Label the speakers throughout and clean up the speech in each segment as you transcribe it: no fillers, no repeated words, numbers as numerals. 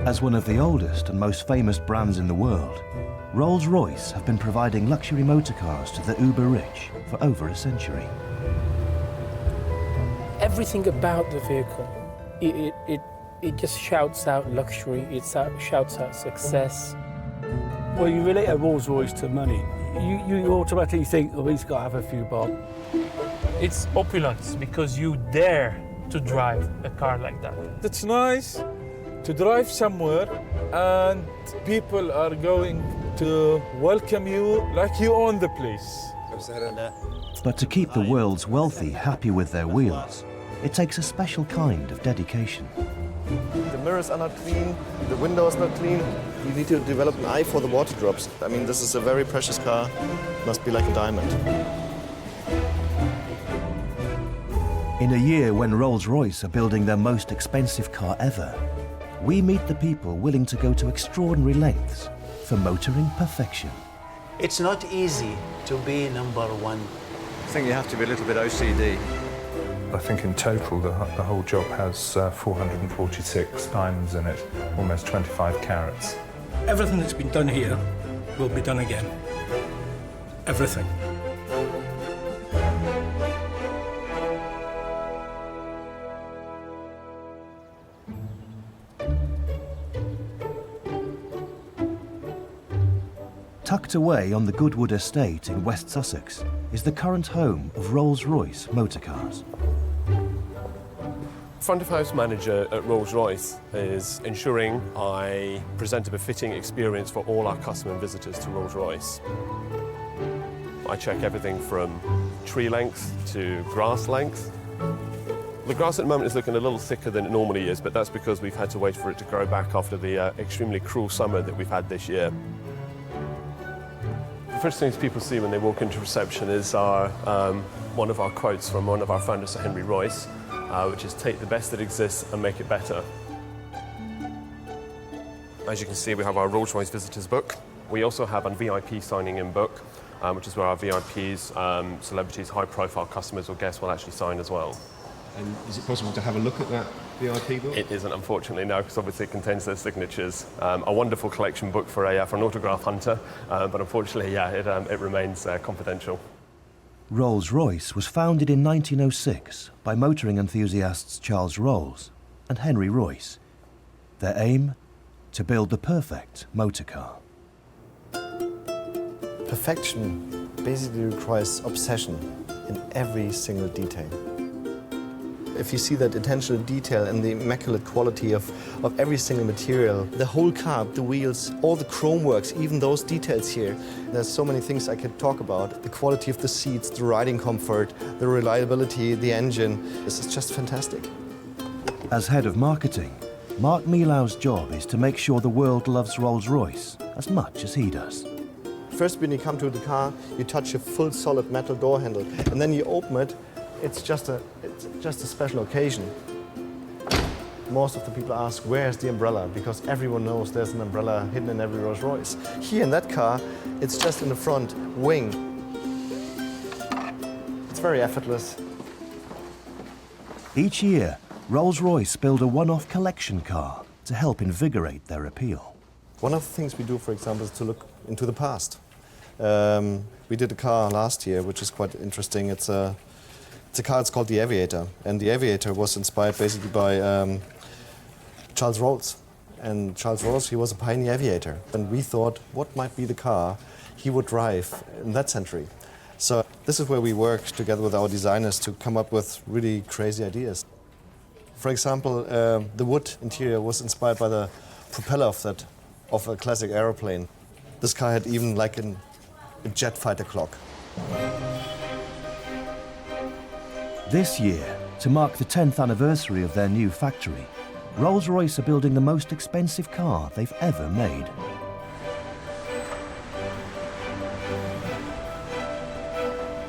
Speaker 1: As one of the oldest and most famous brands in the world, Rolls-Royce have been providing luxury motor cars to the uber-rich for over a century.
Speaker 2: Everything about the vehicle, it just shouts out luxury, it shouts out success.
Speaker 3: Well, you relate a Rolls-Royce to money. You automatically think, oh, he's got to have a few bob.
Speaker 2: It's opulence because you dare to drive a car like that.
Speaker 4: It's nice to drive somewhere and people are going to welcome you like you own the place.
Speaker 1: But to keep the world's wealthy happy with their wheels, it takes a special kind of dedication.
Speaker 5: The mirrors are not clean, the window is not clean. You need to develop an eye for the water drops. I mean, this is a very precious car. It must be like a diamond.
Speaker 1: In a year when Rolls-Royce are building their most expensive car ever, we meet the people willing to go to extraordinary lengths for motoring perfection.
Speaker 6: It's not easy to be number one.
Speaker 7: I think you have to be a little bit OCD.
Speaker 8: I think in total the whole job has 446 diamonds in it, almost 25 carats.
Speaker 3: Everything that's been done here will be done again. Everything.
Speaker 1: Tucked away on the Goodwood estate in West Sussex is the current home of Rolls-Royce motor cars.
Speaker 9: Front of house manager at Rolls-Royce is ensuring I present a befitting experience for all our customer and visitors to Rolls-Royce. I check everything from tree length to grass length. The grass at the moment is looking a little thicker than it normally is, but that's because we've had to wait for it to grow back after the extremely cruel summer that we've had this year. The first things people see when they walk into reception is one of our quotes from one of our founders, Sir Henry Royce, which is take the best that exists and make it better. As you can see, we have our Rolls-Royce visitors book. We also have a VIP signing in book, which is where our VIPs, celebrities, high-profile customers or guests will actually sign as well.
Speaker 10: And is it possible to have a look at that VIP book?
Speaker 9: It isn't, unfortunately, no, because obviously it contains their signatures. A wonderful collection book for an autograph hunter, but unfortunately, yeah, it remains confidential.
Speaker 1: Rolls-Royce was founded in 1906 by motoring enthusiasts Charles Rolls and Henry Royce. Their aim? To build the perfect motor car.
Speaker 5: Perfection basically requires obsession in every single detail. If you see that attention to detail and the immaculate quality of every single material, the whole car, the wheels, all the chrome works, even those details here, there's so many things I could talk about. The quality of the seats, the riding comfort, the reliability, the engine, this is just fantastic.
Speaker 1: As head of marketing, Mark Milau's job is to make sure the world loves Rolls-Royce as much as he does.
Speaker 5: First, when you come to the car, you touch a full solid metal door handle, and then you open it. It's just a special occasion. Most of the people ask, where's the umbrella? Because everyone knows there's an umbrella hidden in every Rolls-Royce. Here in that car, it's just in the front wing. It's very effortless.
Speaker 1: Each year, Rolls-Royce build a one-off collection car to help invigorate their appeal.
Speaker 5: One of the things we do, for example, is to look into the past. We did a car last year, which is quite interesting. It's a car, it's called the Aviator. And the Aviator was inspired basically by Charles Rolls. And Charles Rolls, he was a pioneer aviator. And we thought, what might be the car he would drive in that century? So this is where we work together with our designers to come up with really crazy ideas. For example, the wood interior was inspired by the propeller of a classic aeroplane. This car had even like a jet fighter clock.
Speaker 1: This year, to mark the 10th anniversary of their new factory, Rolls-Royce are building the most expensive car they've ever made.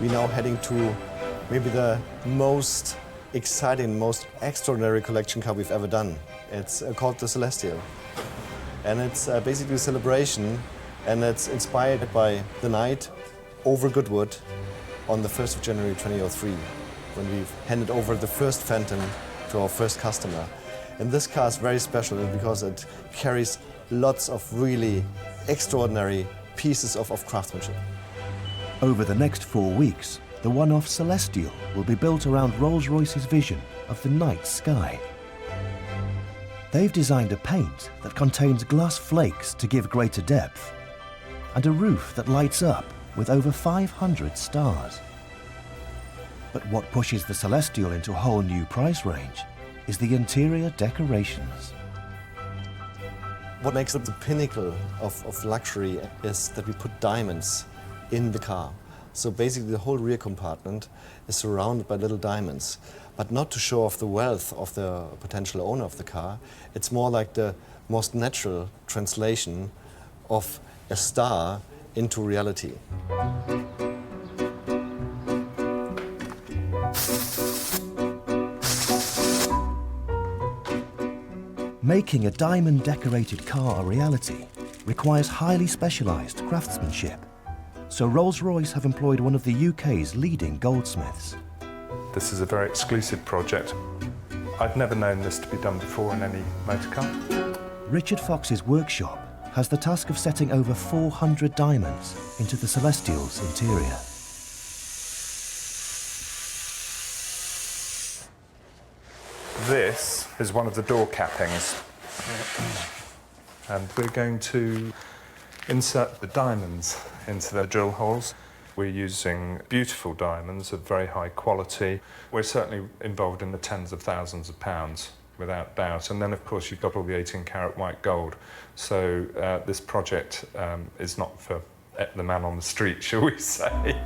Speaker 5: We're now heading to maybe the most exciting, most extraordinary collection car we've ever done. It's called the Celestial. And it's basically a celebration, and it's inspired by the night over Goodwood on the 1st of January 2003, when we've handed over the first Phantom to our first customer. And this car is very special because it carries lots of really extraordinary pieces of craftsmanship.
Speaker 1: Over the next 4 weeks, the one-off Celestial will be built around Rolls-Royce's vision of the night sky. They've designed a paint that contains glass flakes to give greater depth, and a roof that lights up with over 500 stars. But what pushes the Celestial into a whole new price range is the interior decorations.
Speaker 5: What makes it the pinnacle of luxury is that we put diamonds in the car. So basically the whole rear compartment is surrounded by little diamonds, but not to show off the wealth of the potential owner of the car. It's more like the most natural translation of a star into reality.
Speaker 1: Making a diamond-decorated car a reality requires highly specialised craftsmanship. So Rolls-Royce have employed one of the UK's leading goldsmiths.
Speaker 8: This is a very exclusive project. I've never known this to be done before in any motor car.
Speaker 1: Richard Fox's workshop has the task of setting over 400 diamonds into the Celestial's interior.
Speaker 8: This is one of the door cappings. And we're going to insert the diamonds into the drill holes. We're using beautiful diamonds of very high quality. We're certainly involved in the tens of thousands of pounds, without doubt. And then, of course, you've got all the 18-carat white gold. So this project is not for the man on the street, shall we say.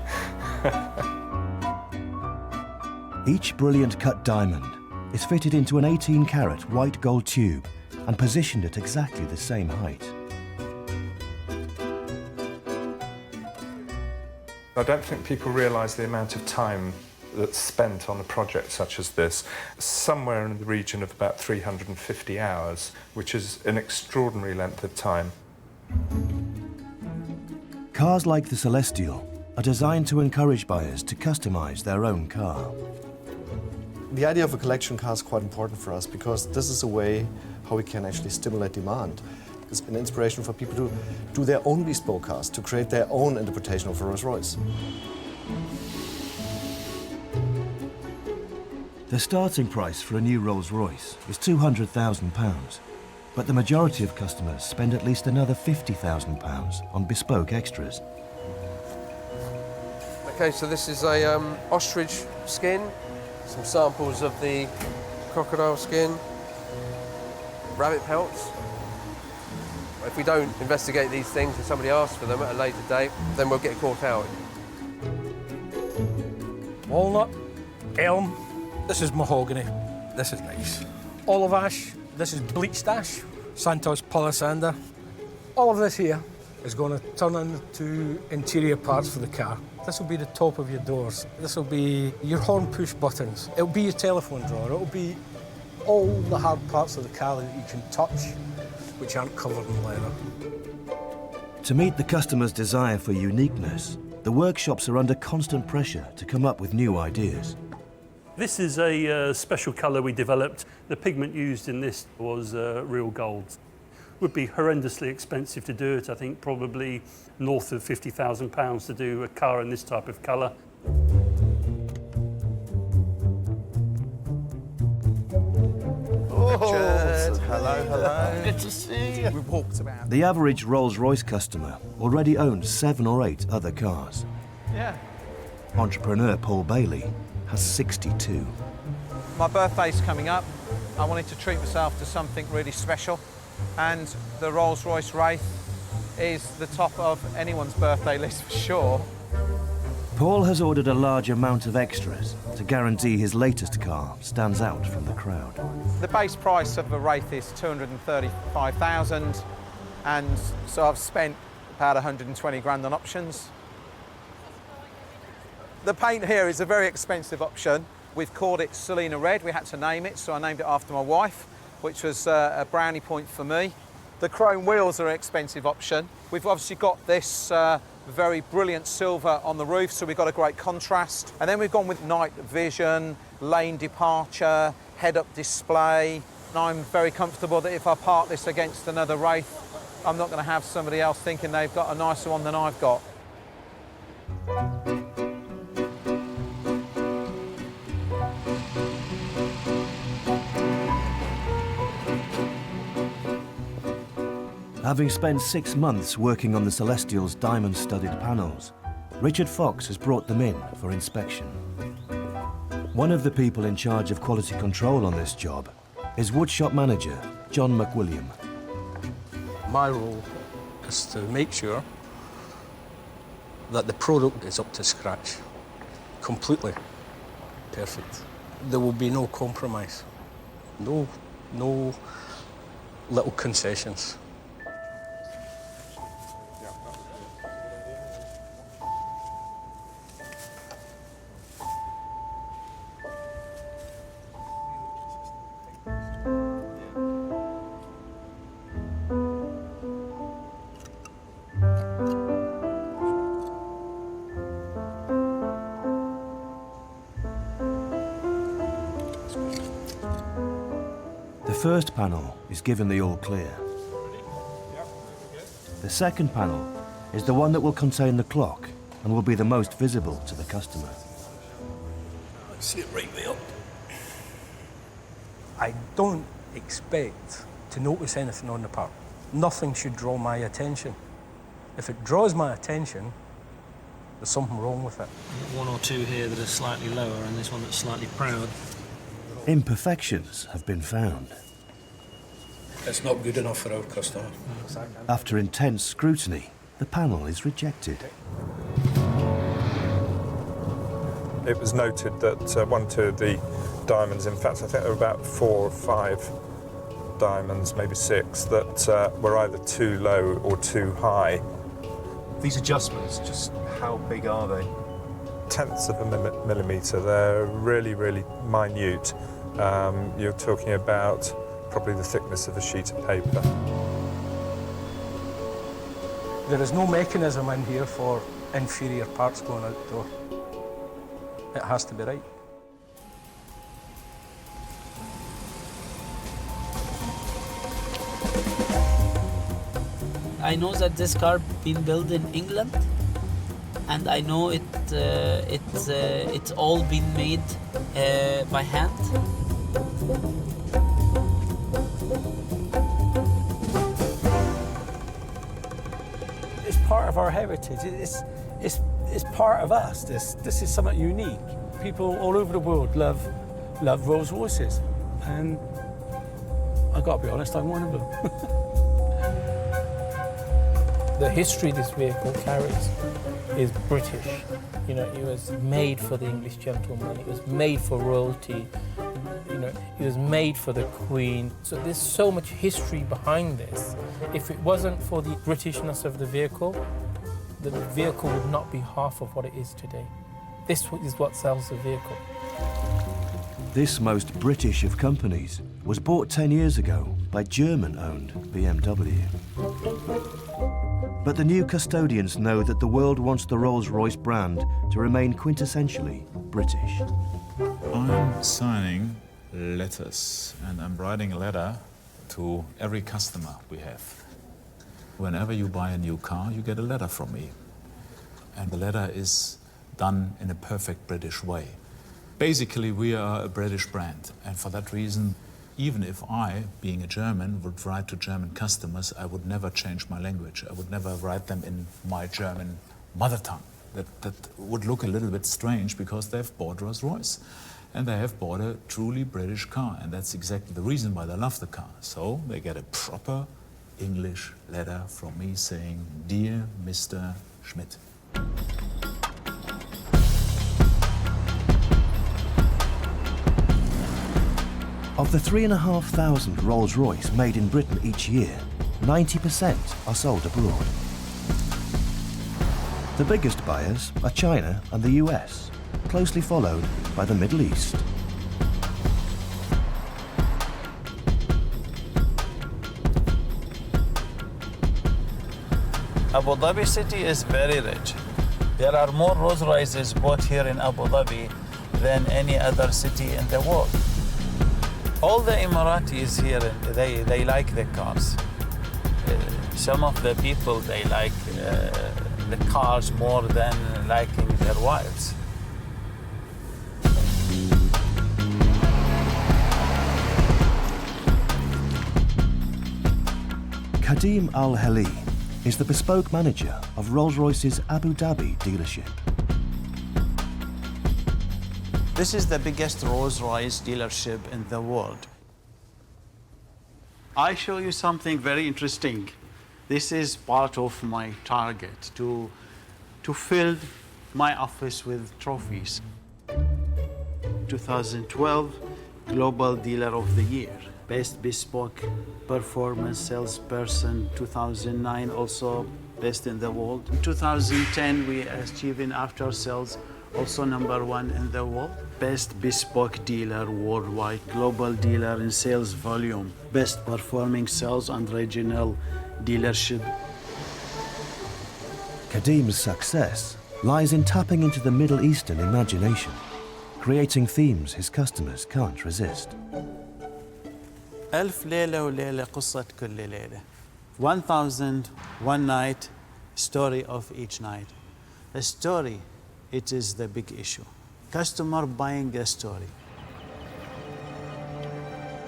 Speaker 1: Each brilliant cut diamond is fitted into an 18-carat white gold tube and positioned at exactly the same height.
Speaker 8: I don't think people realise the amount of time that's spent on a project such as this. Somewhere in the region of about 350 hours, which is an extraordinary length of time.
Speaker 1: Cars like the Celestial are designed to encourage buyers to customise their own car.
Speaker 5: The idea of a collection car is quite important for us because this is a way how we can actually stimulate demand. It's an inspiration for people to do their own bespoke cars, to create their own interpretation of a Rolls-Royce.
Speaker 1: The starting price for a new Rolls-Royce is £200,000, but the majority of customers spend at least another £50,000 on bespoke extras.
Speaker 11: Okay, so this is a ostrich skin, some samples of the crocodile skin, rabbit pelts. If we don't investigate these things and somebody asks for them at a later date, then we'll get caught out.
Speaker 3: Walnut, elm, this is mahogany, this is nice. Olive ash, this is bleached ash, Santos palisander. All of this here is going to turn into interior parts for the car. This will be the top of your doors. This will be your horn push buttons. It'll be your telephone drawer. It'll be all the hard parts of the car that you can touch, which aren't covered in leather.
Speaker 1: To meet the customer's desire for uniqueness, the workshops are under constant pressure to come up with new ideas.
Speaker 12: This is a special colour we developed. The pigment used in this was real gold. Would be horrendously expensive to do it. I think probably north of £50,000 to do a car in this type of colour.
Speaker 6: Richard, hello, hello. Good to see you.
Speaker 13: We walked about.
Speaker 1: The average Rolls-Royce customer already owns 7 or 8 other cars.
Speaker 13: Yeah.
Speaker 1: Entrepreneur Paul Bailey has 62.
Speaker 13: My birthday's coming up. I wanted to treat myself to something really special, and the Rolls-Royce Wraith is the top of anyone's birthday list for sure.
Speaker 1: Paul has ordered a large amount of extras to guarantee his latest car stands out from the crowd.
Speaker 13: The base price of the Wraith is $235,000, and so I've spent about 120 grand on options. The paint here is a very expensive option. We've called it Selena Red. We had to name it, so I named it after my wife, which was a brownie point for me. The chrome wheels are an expensive option. We've obviously got this very brilliant silver on the roof, so we've got a great contrast. And then we've gone with night vision, lane departure, head-up display. I'm very comfortable that if I park this against another Wraith, I'm not going to have somebody else thinking they've got a nicer one than I've got.
Speaker 1: Having spent 6 months working on the Celestial's diamond-studded panels, Richard Fox has brought them in for inspection. One of the people in charge of quality control on this job is woodshop manager John McWilliam.
Speaker 3: My role is to make sure that the product is up to scratch, completely perfect. There will be no compromise, no little concessions.
Speaker 1: The first panel is given the all clear. The second panel is the one that will contain the clock and will be the most visible to the customer.
Speaker 3: See it right way up. I don't expect to notice anything on the part. Nothing should draw my attention. If it draws my attention, there's something wrong with it.
Speaker 14: One or two here that are slightly lower and this one that's slightly proud.
Speaker 1: Imperfections have been found.
Speaker 3: It's not good enough for our customer.
Speaker 1: After intense scrutiny, the panel is rejected.
Speaker 8: It was noted that one or two of the diamonds, in fact, I think there were about 4 or 5 diamonds, maybe 6, that were either too low or too high.
Speaker 10: These adjustments, just how big are they?
Speaker 8: Tenths of a millimetre. They're really, really minute. You're talking about probably the thickness of a sheet of paper.
Speaker 3: There is no mechanism in here for inferior parts going out the door. It has to be right.
Speaker 15: I know that this car been built in England, and I know it's all been made by hand.
Speaker 2: It's part of our heritage. It's part of us. This is something unique. People all over the world love Rolls-Royces, and I got to be honest, I'm one of them. The history this vehicle carries is British. You know, it was made for the English gentleman. It was made for royalty. You know, it was made for the Queen. So there's so much history behind this. If it wasn't for the Britishness of the vehicle would not be half of what it is today. This is what sells the vehicle.
Speaker 1: This most British of companies was bought 10 years ago by German-owned BMW. But the new custodians know that the world wants the Rolls-Royce brand to remain quintessentially British.
Speaker 16: I'm signing letters, and I'm writing a letter to every customer we have. Whenever you buy a new car, you get a letter from me. And the letter is done in a perfect British way. Basically, we are a British brand, and for that reason, even if I, being a German, would write to German customers, I would never change my language. I would never write them in my German mother tongue. That would look a little bit strange because they've bought Rolls-Royce. And they have bought a truly British car, and that's exactly the reason why they love the car. So they get a proper English letter from me saying, "Dear Mr. Schmidt."
Speaker 1: Of the 3,500 Rolls-Royce made in Britain each year, 90% are sold abroad. The biggest buyers are China and the US, closely followed by the Middle East.
Speaker 17: Abu Dhabi city is very rich. There are more Rolls-Royces bought here in Abu Dhabi than any other city in the world. All the Emiratis here, they like the cars. Some of the people, they like the cars more than liking their wives.
Speaker 1: Kadim Al-Heli is the bespoke manager of Rolls-Royce's Abu Dhabi dealership.
Speaker 6: This is the biggest Rolls-Royce dealership in the world. I show you something very interesting. This is part of my target, to fill my office with trophies. 2012 Global Dealer of the Year. Best Bespoke Performance Salesperson, 2009, also best in the world. In 2010, we achieved in after sales, also #1 in the world. Best Bespoke Dealer worldwide, Global Dealer in sales volume, best performing sales and regional dealership.
Speaker 1: Kadim's success lies in tapping into the Middle Eastern imagination, creating themes his customers can't resist.
Speaker 6: ألف ليلة وليلة قصة كل ليلة. 1001 night, story of each night. A story, it is the big issue. Customer buying a story.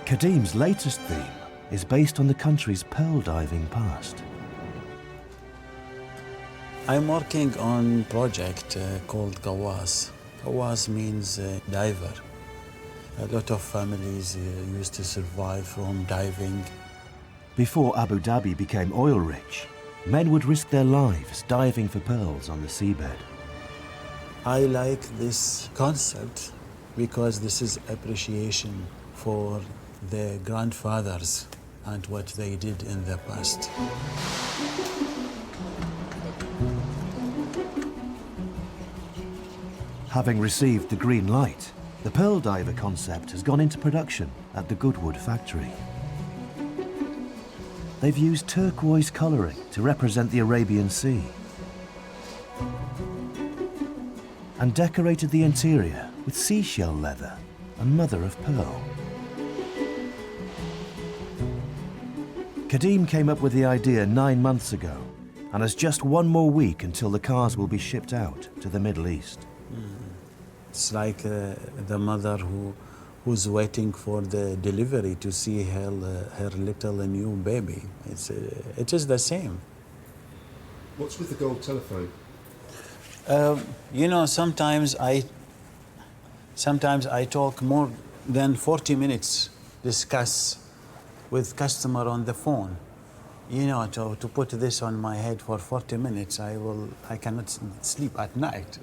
Speaker 1: Kadim's latest theme is based on the country's pearl diving past.
Speaker 6: I'm working on a project called Gawas. Gawas means diver. A lot of families used to survive from diving.
Speaker 1: Before Abu Dhabi became oil-rich, men would risk their lives diving for pearls on the seabed.
Speaker 6: I like this concept because this is appreciation for the grandfathers and what they did in the past.
Speaker 1: Having received the green light, the pearl diver concept has gone into production at the Goodwood factory. They've used turquoise colouring to represent the Arabian Sea and decorated the interior with seashell leather and mother of pearl. Kadim came up with the idea 9 months ago and has just one more week until the cars will be shipped out to the Middle East.
Speaker 6: It's like the mother who's waiting for the delivery to see her little new baby. It is the same.
Speaker 10: What's with the gold telephone?
Speaker 6: You know, sometimes I talk more than 40 minutes, discuss with customer on the phone. You know, to put this on my head for 40 minutes, I cannot sleep at night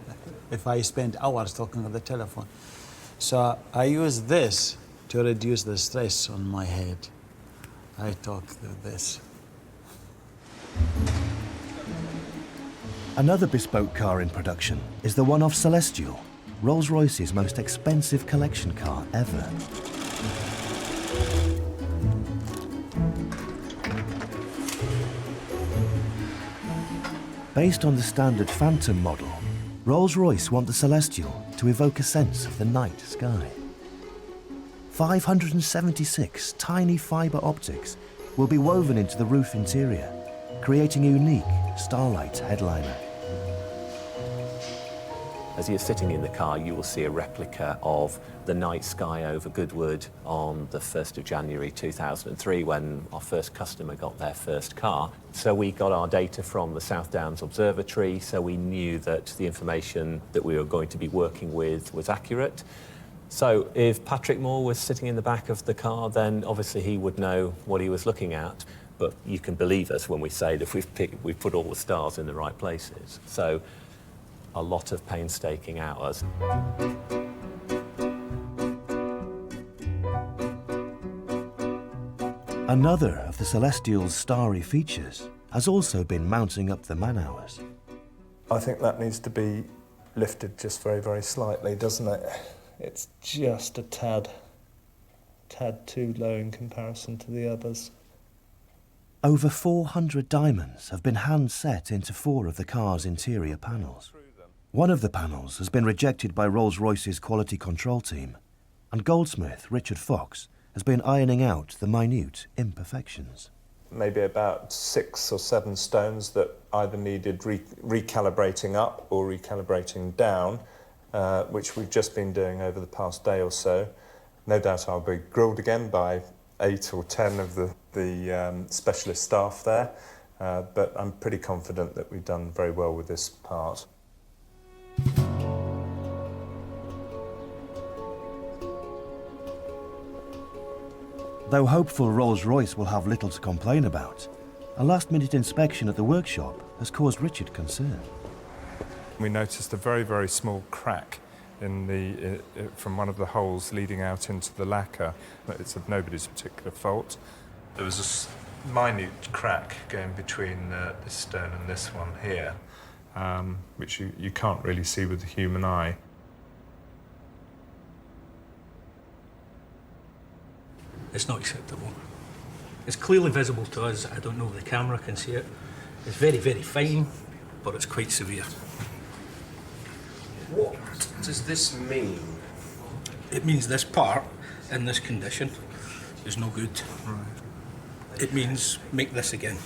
Speaker 6: if I spend hours talking on the telephone. So I use this to reduce the stress on my head. I talk with this.
Speaker 1: Another bespoke car in production is the one-off Celestial, Rolls-Royce's most expensive collection car ever. Based on the standard Phantom model, Rolls-Royce want the Celestial to evoke a sense of the night sky. 576 tiny fibre optics will be woven into the roof interior, creating a unique starlight headliner.
Speaker 18: As you're sitting in the car, you will see a replica of the night sky over Goodwood on the 1st of January 2003 when our first customer got their first car. So we got our data from the South Downs Observatory, so we knew that the information that we were going to be working with was accurate. So if Patrick Moore was sitting in the back of the car, then obviously he would know what he was looking at. But you can believe us when we say that we've put all the stars in the right places. So a lot of painstaking hours.
Speaker 1: Another of the Celestial's starry features has also been mounting up the man hours.
Speaker 8: I think that needs to be lifted just very, very slightly, doesn't it? It's just a tad too low in comparison to the others.
Speaker 1: Over 400 diamonds have been hand-set into 4 of the car's interior panels. One of the panels has been rejected by Rolls-Royce's quality control team, and goldsmith Richard Fox has been ironing out the minute imperfections.
Speaker 8: Maybe about 6 or 7 stones that either needed recalibrating up or recalibrating down, which we've just been doing over the past day or so. No doubt I'll be grilled again by 8 or 10 of the specialist staff there, but I'm pretty confident that we've done very well with this part.
Speaker 1: Though hopeful Rolls-Royce will have little to complain about, a last-minute inspection at the workshop has caused Richard concern.
Speaker 8: We noticed a very, very small crack in from one of the holes leading out into the lacquer. It's of nobody's particular fault. There was a minute crack going between this stone and this one here, which you can't really see with the human eye.
Speaker 14: It's not acceptable. It's clearly visible to us. I don't know if the camera can see it. It's very, very fine, but it's quite severe.
Speaker 19: What does this mean?
Speaker 14: It means this part, in this condition, is no good. Right. It means make this again.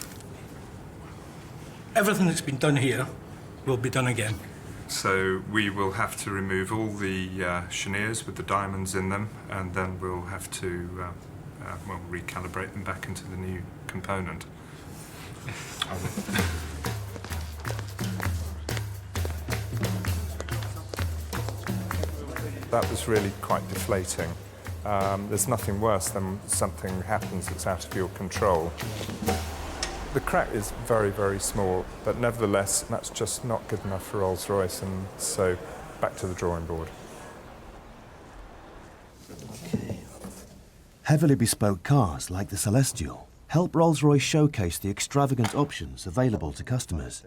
Speaker 14: Everything that's been done here will be done again.
Speaker 8: So we will have to remove all the cheniers with the diamonds in them, and then we'll have to recalibrate them back into the new component. That was really quite deflating. There's nothing worse than something happens that's out of your control. The crack is very, very small, but nevertheless, that's just not good enough for Rolls-Royce, and so back to the drawing board.
Speaker 1: Heavily bespoke cars like the Celestial help Rolls-Royce showcase the extravagant options available to customers.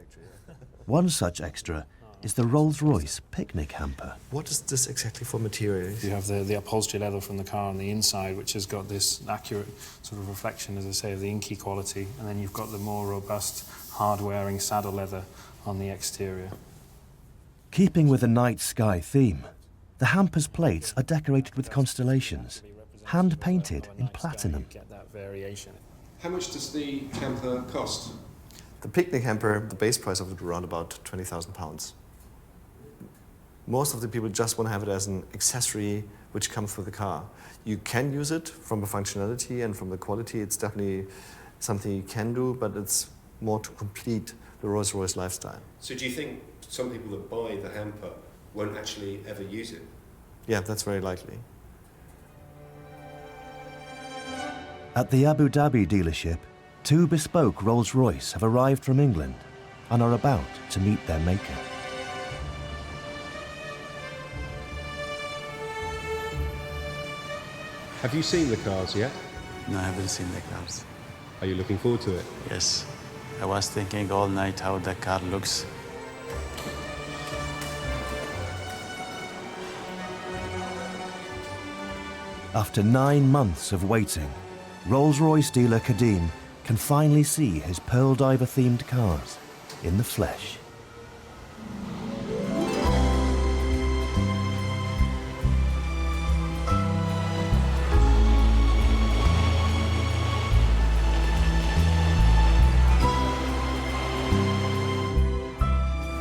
Speaker 1: One such extra is the Rolls-Royce picnic hamper.
Speaker 5: What is this exactly for material?
Speaker 14: You have the upholstery leather from the car on the inside, which has got this accurate sort of reflection, as I say, of the inky quality, and then you've got the more robust, hard-wearing saddle leather on the exterior.
Speaker 1: Keeping with the night sky theme, the hamper's plates are decorated with constellations, hand-painted in platinum.
Speaker 14: Get that variation.
Speaker 10: How much does the hamper cost?
Speaker 5: The picnic hamper, the base price of it, around about £20,000. Most of the people just want to have it as an accessory which comes with the car. You can use it from the functionality and from the quality. It's definitely something you can do, but it's more to complete the Rolls-Royce lifestyle.
Speaker 19: So do you think some people that buy the hamper won't actually ever use it?
Speaker 5: Yeah, that's very likely.
Speaker 1: At the Abu Dhabi dealership, 2 bespoke Rolls-Royce have arrived from England and are about to meet their maker.
Speaker 10: Have you seen the cars yet?
Speaker 17: No, I haven't seen the cars.
Speaker 10: Are you looking forward to it?
Speaker 17: Yes. I was thinking all night how the car looks.
Speaker 1: After 9 months of waiting, Rolls-Royce dealer Kadim can finally see his Pearl Diver-themed cars in the flesh.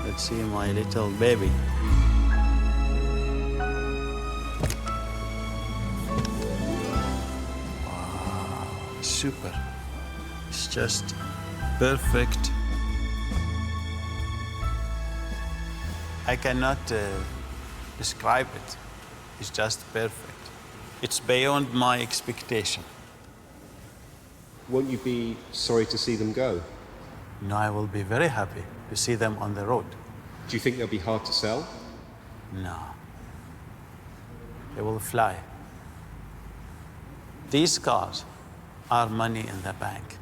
Speaker 17: Let's see my little baby. Wow, super. It's just perfect. I cannot describe it. It's just perfect. It's beyond my expectation.
Speaker 10: Won't you be sorry to see them go?
Speaker 17: No, I will be very happy to see them on the road.
Speaker 10: Do you think they'll be hard to sell?
Speaker 17: No. They will fly. These cars are money in the bank.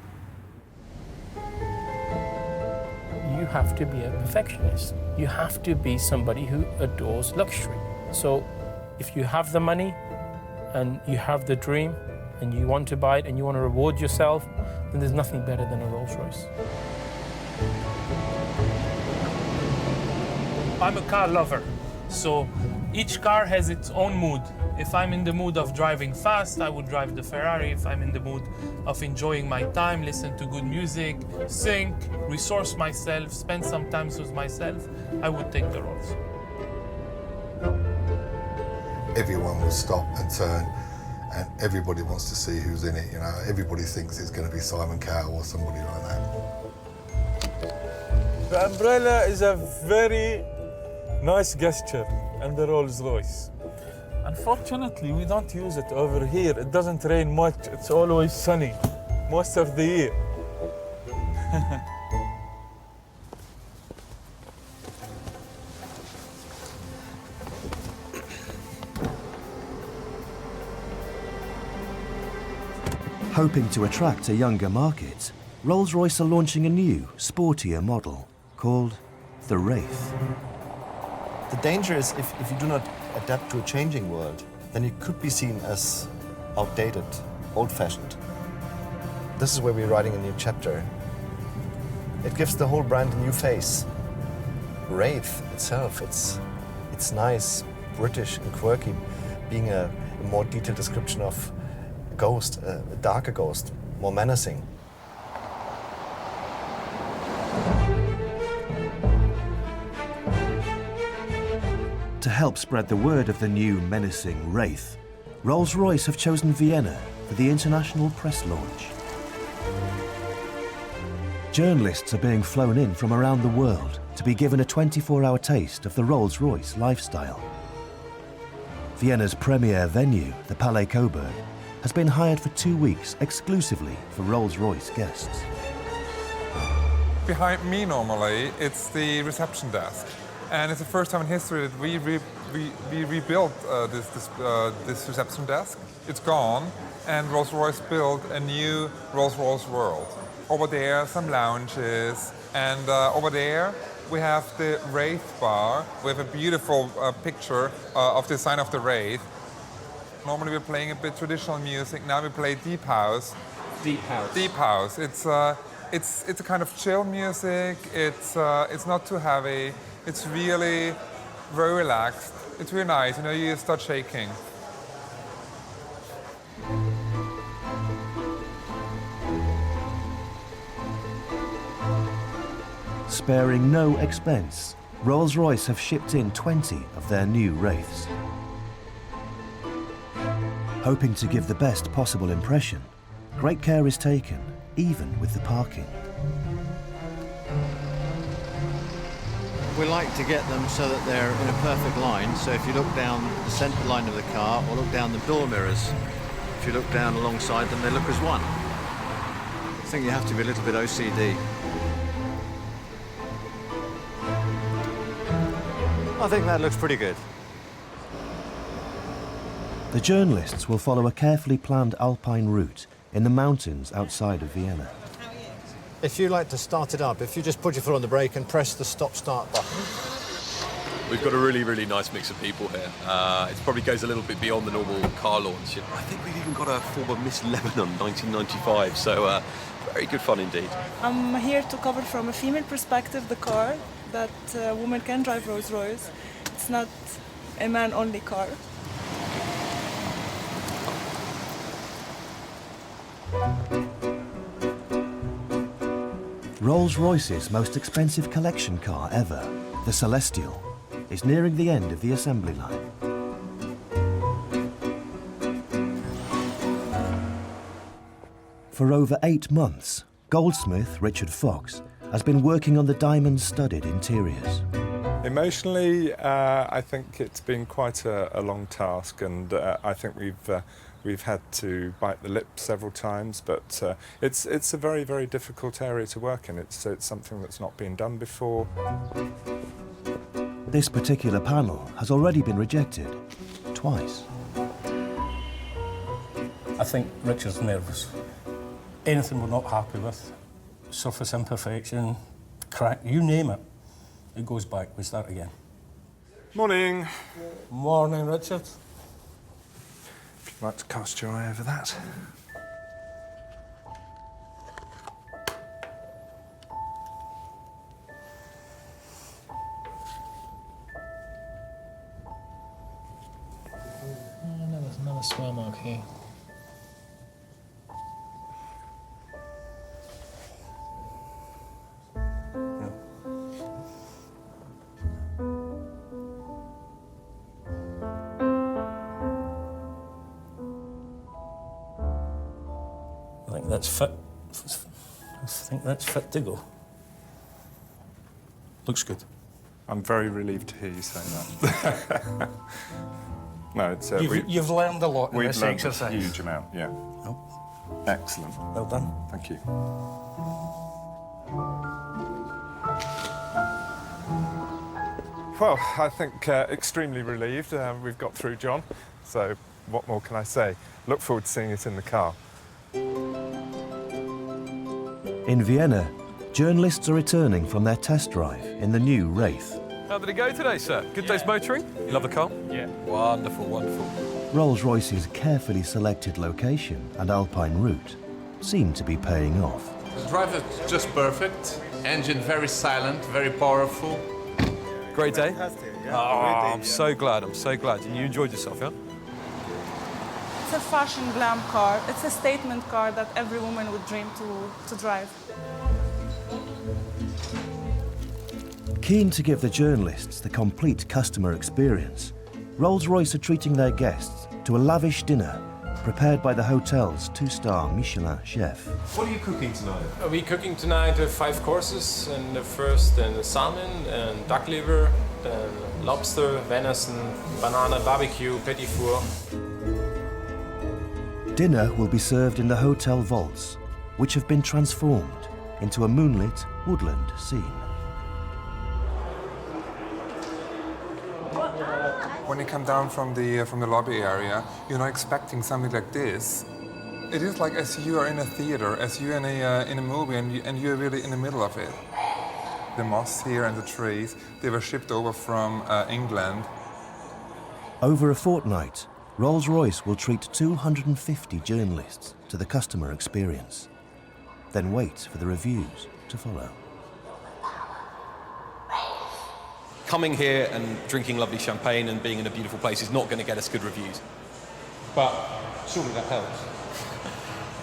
Speaker 2: You have to be a perfectionist. You have to be somebody who adores luxury. So if you have the money and you have the dream and you want to buy it and you want to reward yourself, then there's nothing better than a Rolls-Royce. I'm a car lover, so each car has its own mood.
Speaker 20: If I'm in the mood of driving fast, I would drive the Ferrari. If I'm in the mood of enjoying my time, listen to good music, think, resource myself, spend some time with myself, I would take the Rolls.
Speaker 21: Everyone will stop and turn, and everybody wants to see who's in it, you know. Everybody thinks it's going to be Simon Cowell or somebody like that.
Speaker 4: The umbrella is a very nice gesture in the Rolls-Royce. Unfortunately, we don't use it over here. It doesn't rain much. It's always sunny most of the year.
Speaker 1: Hoping to attract a younger market, Rolls-Royce are launching a new, sportier model called the Wraith.
Speaker 5: The danger is if you do not adapt to a changing world, then you could be seen as outdated, old-fashioned. This is where we're writing a new chapter. It gives the whole brand a new face. Wraith itself, it's nice, British and quirky, being a more detailed description of a ghost, a darker ghost, more menacing.
Speaker 1: To help spread the word of the new menacing Wraith, Rolls-Royce have chosen Vienna for the international press launch. Journalists are being flown in from around the world to be given a 24-hour taste of the Rolls-Royce lifestyle. Vienna's premier venue, the Palais Coburg, has been hired for 2 weeks exclusively for Rolls-Royce guests.
Speaker 22: Behind me normally, it's the reception desk. And it's the first time in history that we rebuilt this reception desk. It's gone, and Rolls-Royce built a new Rolls-Royce world. Over there, some lounges, and over there we have the Wraith bar with a beautiful picture of the sign of the Wraith. Normally we're playing a bit traditional music. Now we play deep house.
Speaker 23: Deep house.
Speaker 22: Deep house. It's a kind of chill music. It's not too heavy. It's really very relaxed. It's really nice, you know, you start shaking.
Speaker 1: Sparing no expense, Rolls-Royce have shipped in 20 of their new Wraiths. Hoping to give the best possible impression, great care is taken, even with the parking.
Speaker 7: We like to get them so that they're in a perfect line. So if you look down the centre line of the car or look down the door mirrors, if you look down alongside them, they look as one. I think you have to be a little bit OCD. I think that looks pretty good.
Speaker 1: The journalists will follow a carefully planned alpine route in the mountains outside of Vienna.
Speaker 7: If you like to start it up, if you just put your foot on the brake and press the stop-start button.
Speaker 9: We've got a really, really nice mix of people here. It probably goes a little bit beyond the normal car launch. I think we've even got a former Miss Lebanon 1995, so very good fun indeed.
Speaker 24: I'm here to cover from a female perspective the car, that women can drive Rolls-Royce. It's not a man-only car.
Speaker 1: Rolls-Royce's most expensive collection car ever, the Celestial, is nearing the end of the assembly line. For over 8 months, goldsmith Richard Fox has been working on the diamond-studded interiors.
Speaker 8: Emotionally, I think it's been quite a long task, and I think we've had to bite the lip several times, but it's a very, very difficult area to work in. It's something that's not been done before.
Speaker 1: This particular panel has already been rejected twice.
Speaker 3: I think Richard's nervous. Anything we're not happy with, surface imperfection, crack, you name it, it goes back, we start again.
Speaker 8: Morning.
Speaker 3: Morning, Richard.
Speaker 8: If you'd like to cast your eye over that.
Speaker 2: square mark here.
Speaker 3: I think that's fit. I think that's fit to go. Looks good.
Speaker 8: I'm very relieved to hear you say that. No, it's...
Speaker 3: You've learned a lot in
Speaker 8: we've
Speaker 3: this
Speaker 8: learned
Speaker 3: exercise.
Speaker 8: a huge amount, yeah.
Speaker 3: Oh.
Speaker 8: Excellent.
Speaker 3: Well done.
Speaker 8: Thank you. Well, I think extremely relieved we've got through, John. So what more can I say? Look forward to seeing it in the car.
Speaker 1: In Vienna, journalists are returning from their test drive in the new Wraith.
Speaker 11: How did it go today, sir? Good day's motoring? You love the car?
Speaker 20: Yeah.
Speaker 11: Wonderful, wonderful.
Speaker 1: Rolls-Royce's carefully selected location and alpine route seem to be paying off.
Speaker 12: The drive is just perfect. Engine very silent, very powerful.
Speaker 11: Great day? I'm so glad, I'm so glad. And you enjoyed yourself, yeah?
Speaker 24: It's a fashion glam car. It's a statement car that every woman would dream to drive.
Speaker 1: Keen to give the journalists the complete customer experience, Rolls-Royce are treating their guests to a lavish dinner prepared by the hotel's 2-star Michelin chef.
Speaker 10: What are you cooking tonight?
Speaker 9: We're cooking tonight 5 courses, and the first salmon, and duck liver, then lobster, venison, banana barbecue, petit four.
Speaker 1: Dinner will be served in the hotel vaults, which have been transformed into a moonlit woodland scene.
Speaker 22: When you come down from the lobby area, you're not expecting something like this. It is like as you are in a theater, as you're in a movie, and you're really in the middle of it. The moss here and the trees, they were shipped over from England.
Speaker 1: Over a fortnight, Rolls-Royce will treat 250 journalists to the customer experience, then wait for the reviews to follow.
Speaker 9: Coming here and drinking lovely champagne and being in a beautiful place is not going to get us good reviews.
Speaker 10: But surely that helps.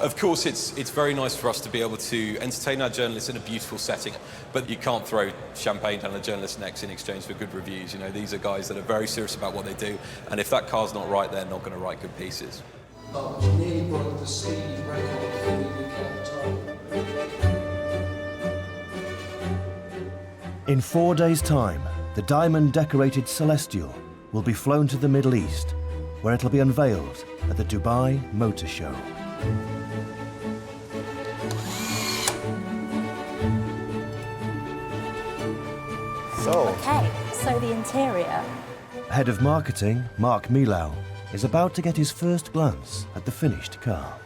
Speaker 9: Of course, it's very nice for us to be able to entertain our journalists in a beautiful setting, but you can't throw champagne down a journalist's necks in exchange for good reviews. You know, these are guys that are very serious about what they do, and if that car's not right, they're not going to write good pieces.
Speaker 13: You nearly broke the speed record for the UK time.
Speaker 1: In 4 days' time, the diamond-decorated Celestial will be flown to the Middle East, where it'll be unveiled at the Dubai Motor Show.
Speaker 23: Okay, so the interior.
Speaker 1: Head of Marketing, Mark Milau, is about to get his first glance at the finished car.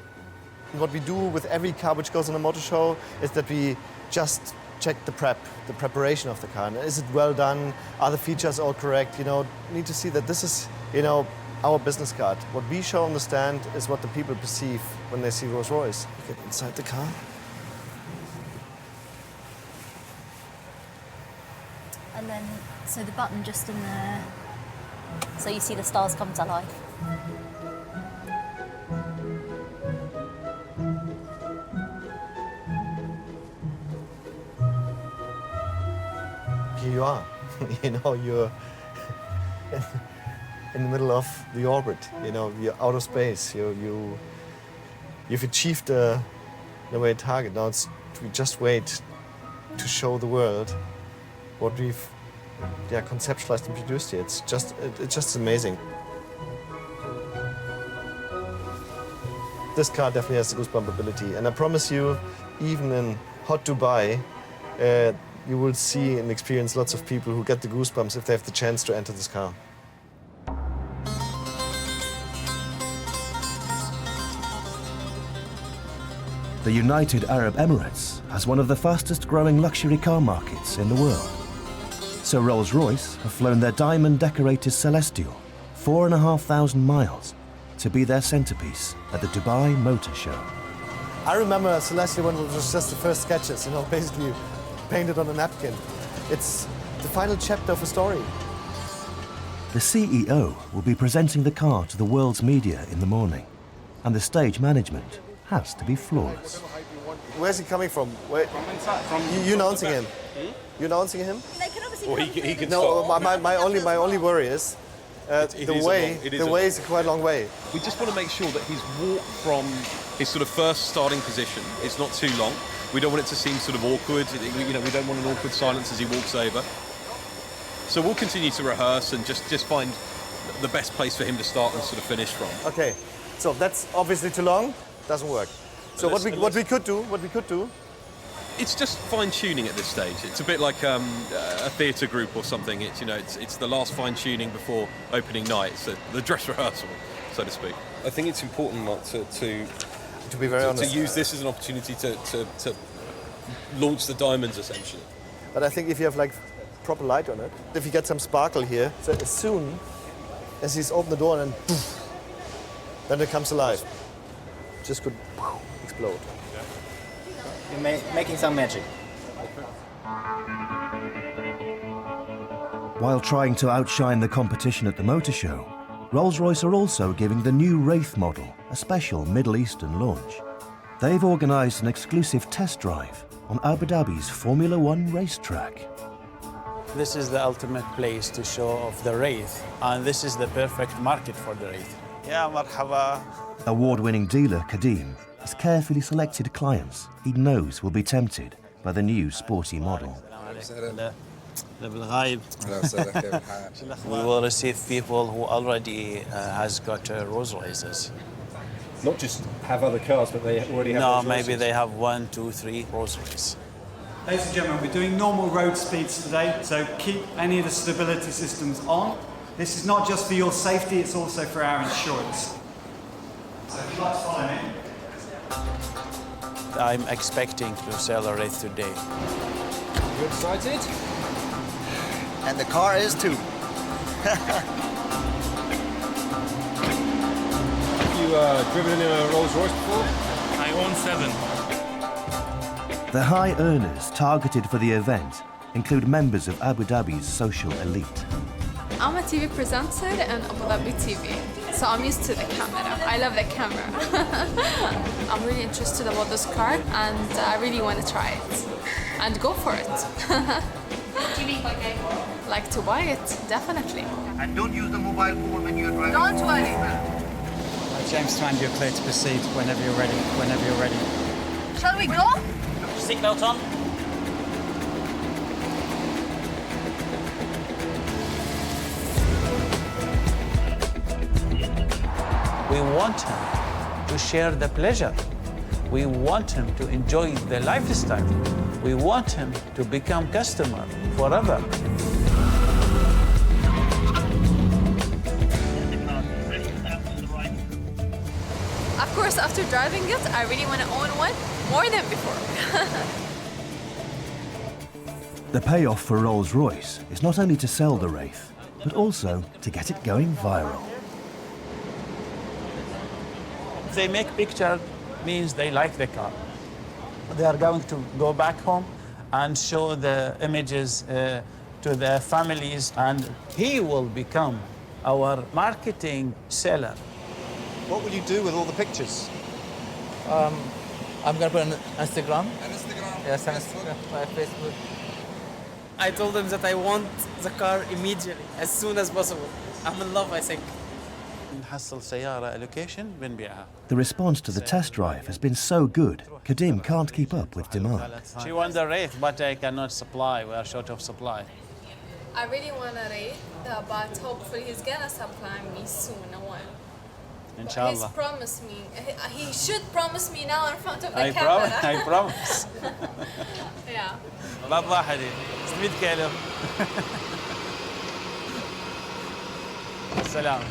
Speaker 5: What we do with every car which goes on a motor show is that we just check the preparation of the car. And is it well done? Are the features all correct? You know, need to see that this is, you know, our business card. What we show on the stand is what the people perceive when they see Rolls-Royce. We get inside the car.
Speaker 23: And then, so the button just in there, so you see the stars come to life.
Speaker 5: Here you are. You know, you're in the middle of the orbit. You know, you're out of space. You've achieved the way target. Now it's we just wait to show the world what we've conceptualized and produced here. It's just amazing. This car definitely has the goosebump ability, and I promise you, even in hot Dubai, you will see and experience lots of people who get the goosebumps if they have the chance to enter this car.
Speaker 1: The United Arab Emirates has one of the fastest growing luxury car markets in the world. So Rolls-Royce have flown their diamond-decorated Celestial 4,500 miles to be their centerpiece at the Dubai Motor Show.
Speaker 5: I remember Celestial when it was just the first sketches, you know, basically painted on a napkin. It's the final chapter of a story.
Speaker 1: The CEO will be presenting the car to the world's media in the morning, and the stage management has to be flawless.
Speaker 5: Where's he coming from? Where?
Speaker 6: From inside. From
Speaker 5: You announcing him? You announcing him? No, my only worry is the way is quite a long way.
Speaker 15: We just want to make sure that his walk from his sort of first starting position is not too long. We don't want it to seem sort of awkward. You know, we don't want an awkward silence as he walks over. So we'll continue to rehearse and just find the best place for him to start and sort of finish from.
Speaker 5: Okay, so that's obviously too long. Doesn't work. So what we could do.
Speaker 15: It's just fine-tuning at this stage. It's a bit like a theatre group or something. It's the last fine-tuning before opening night. It's the dress rehearsal, so to speak. I think it's important, Mark,
Speaker 5: to be very honest,
Speaker 15: to use this as an opportunity to launch the diamonds, essentially.
Speaker 5: But I think if you have like proper light on it, if you get some sparkle here, so as soon as he's opened the door and then it comes alive, just could explode.
Speaker 6: You're making some magic.
Speaker 1: While trying to outshine the competition at the motor show, Rolls-Royce are also giving the new Wraith model a special Middle Eastern launch. They've organised an exclusive test drive on Abu Dhabi's Formula One racetrack.
Speaker 17: This is the ultimate place to show off the Wraith, and this is the perfect market for the Wraith. Yeah, marhaba.
Speaker 1: Award-winning dealer Kadim has carefully selected clients he knows will be tempted by the new sporty model.
Speaker 17: We will receive people who already has got Rolls-Royces.
Speaker 19: Not just have other cars, but they already have
Speaker 17: No, maybe they have 1, 2, 3 Rolls-Royce.
Speaker 16: Ladies and gentlemen, we're doing normal road speeds today, so keep any of the stability systems on. This is not just for your safety, it's also for our insurance. So if you'd like to follow me.
Speaker 17: I'm expecting to sell a Wraith today.
Speaker 6: You excited?
Speaker 18: And the car is too.
Speaker 19: Have you driven in a Rolls-Royce before?
Speaker 20: I own 7.
Speaker 1: The high earners targeted for the event include members of Abu Dhabi's social elite.
Speaker 25: I'm a TV presenter in Abu Dhabi TV, so I'm used to the camera. I love the camera. I'm really interested about this car and I really want to try it and go for it.
Speaker 18: What do you mean by going for it?
Speaker 25: Like to buy it, definitely.
Speaker 18: And don't use the mobile phone when you're driving.
Speaker 25: Don't worry.
Speaker 16: James Strand, you're clear to proceed whenever you're ready.
Speaker 25: Shall we go?
Speaker 17: Seatbelt on. We want him to share the pleasure. We want him to enjoy the lifestyle. We want him to become customer forever.
Speaker 25: Of course, after driving it, I really want to own one more than before.
Speaker 1: The payoff for Rolls-Royce is not only to sell the Wraith, but also to get it going viral.
Speaker 17: If they make picture, means they like the car. They are going to go back home and show the images to their families, and he will become our marketing seller.
Speaker 18: What will you do with all the pictures?
Speaker 2: I'm gonna put on Instagram. Yes, on Instagram, Facebook. I told them that I want the car immediately, as soon as possible. I'm in love, I think.
Speaker 1: The response to the test drive has been so good, Kadim can't keep up with demand.
Speaker 17: She wants the Wraith, but I cannot supply. We are short of supply.
Speaker 25: I really want a Wraith, but hopefully he's gonna supply me soon.
Speaker 17: Inshallah.
Speaker 25: He's promised me. He should promise me now in front of the camera.
Speaker 17: I promise.
Speaker 25: Yeah.
Speaker 17: باب واحدة 600 كيلو. السلام.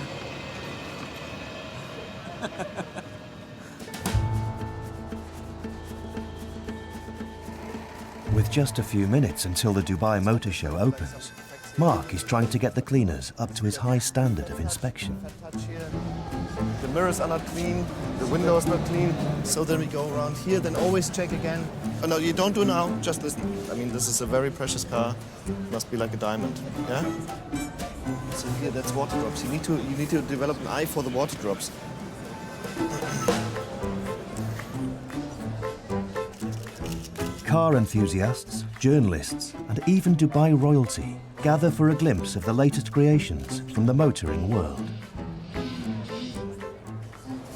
Speaker 1: With just a few minutes until the Dubai Motor Show opens, Mark is trying to get the cleaners up to his high standard of inspection.
Speaker 5: The mirrors are not clean, the window is not clean. So then we go around here, then always check again. Oh, no, you don't do now, just listen. I mean, this is a very precious car. Must be like a diamond, yeah? So here, that's water drops. You need to develop an eye for the water drops.
Speaker 1: Car enthusiasts, journalists, and even Dubai royalty gather for a glimpse of the latest creations from the motoring world.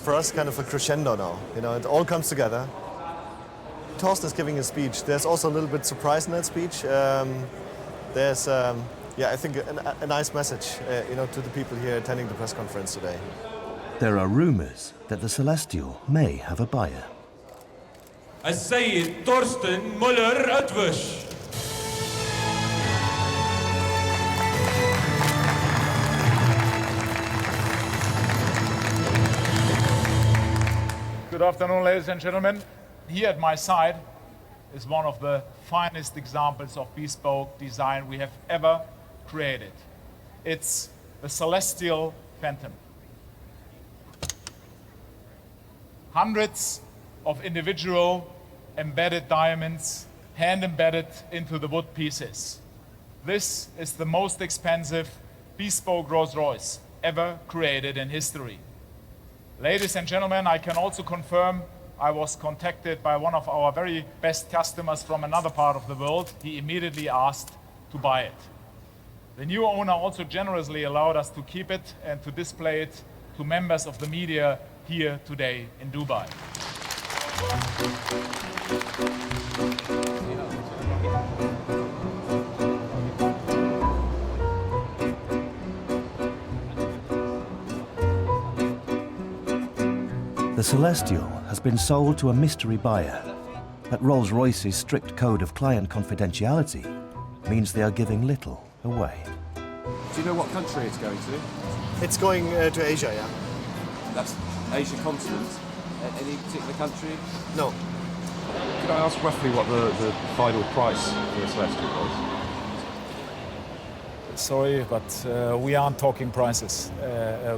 Speaker 5: For us, kind of a crescendo now. You know, it all comes together. Torsten is giving a speech. There's also a little bit surprise in that speech. There's, yeah, I think a nice message, you know, to the people here attending the press conference today.
Speaker 1: There are rumours that the Celestial may have a buyer.
Speaker 3: السيد تورستن مولر أدوش.
Speaker 4: Good afternoon, ladies and gentlemen. Here at my side is one of the finest examples of bespoke design we have ever created. It's the Celestial Phantom. Hundreds of individual embedded diamonds, hand-embedded into the wood pieces. This is the most expensive bespoke Rolls-Royce ever created in history. Ladies and gentlemen, I can also confirm I was contacted by one of our very best customers from another part of the world. He immediately asked to buy it. The new owner also generously allowed us to keep it and to display it to members of the media here today in Dubai.
Speaker 1: The Celestial has been sold to a mystery buyer, but Rolls-Royce's strict code of client confidentiality means they are giving little away.
Speaker 10: Do you know what country it's going to?
Speaker 5: It's going to Asia, yeah.
Speaker 10: That's Asia continent. Any particular country?
Speaker 5: No.
Speaker 10: Could I ask roughly what the final price for the Celestial was?
Speaker 4: Sorry, but we aren't talking prices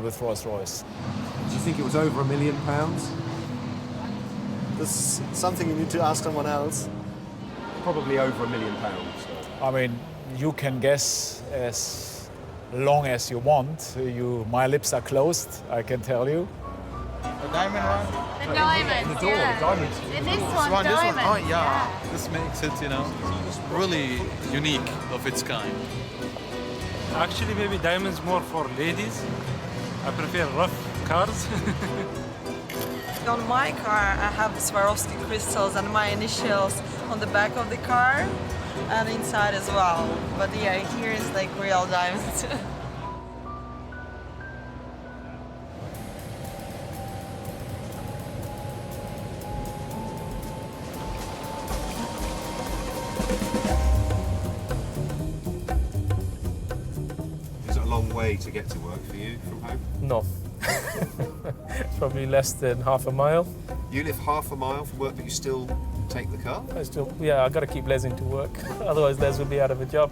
Speaker 4: with Rolls-Royce.
Speaker 10: Do you think it was over £1 million?
Speaker 5: This is something you need to ask someone else.
Speaker 10: Probably over £1 million.
Speaker 4: I mean, you can guess as long as you want. My lips are closed, I can tell you.
Speaker 6: A diamond one?
Speaker 23: The diamond,
Speaker 6: the door,
Speaker 23: yeah.
Speaker 6: the diamond.
Speaker 23: This one, diamond.
Speaker 6: Oh, yeah.
Speaker 15: This makes it, you know, really unique of its kind.
Speaker 20: Actually, maybe diamonds more for ladies. I prefer rough cars.
Speaker 24: On my car, I have the Swarovski crystals and my initials on the back of the car and inside as well. But yeah, here is like real diamonds.
Speaker 10: Is it a long way to get to work for you from home?
Speaker 20: No. Probably less than half a mile.
Speaker 10: You live half a mile from work, but you still take the car?
Speaker 20: I gotta keep Les into work. Otherwise, Les will be out of a job.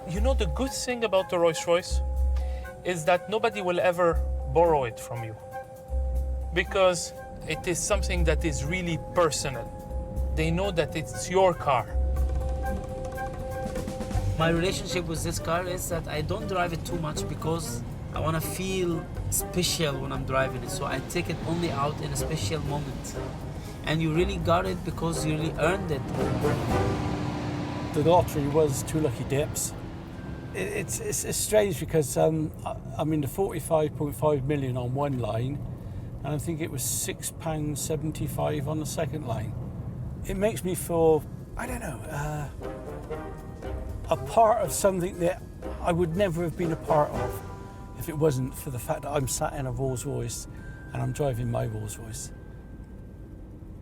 Speaker 20: You know, the good thing about the Rolls-Royce is that nobody will ever borrow it from you, because it is something that is really personal. They know that it's your car.
Speaker 7: My relationship with this car is that I don't drive it too much because I want to feel special when I'm driving it. So I take it only out in a special moment. And you really got it because you really earned it.
Speaker 14: The lottery was 2 lucky dips. It's strange because I'm in the 45.5 million on one line, and I think it was £6.75 on the second line. It makes me feel, I don't know, a part of something that I would never have been a part of if it wasn't for the fact that I'm sat in a Rolls-Royce and I'm driving my Rolls-Royce.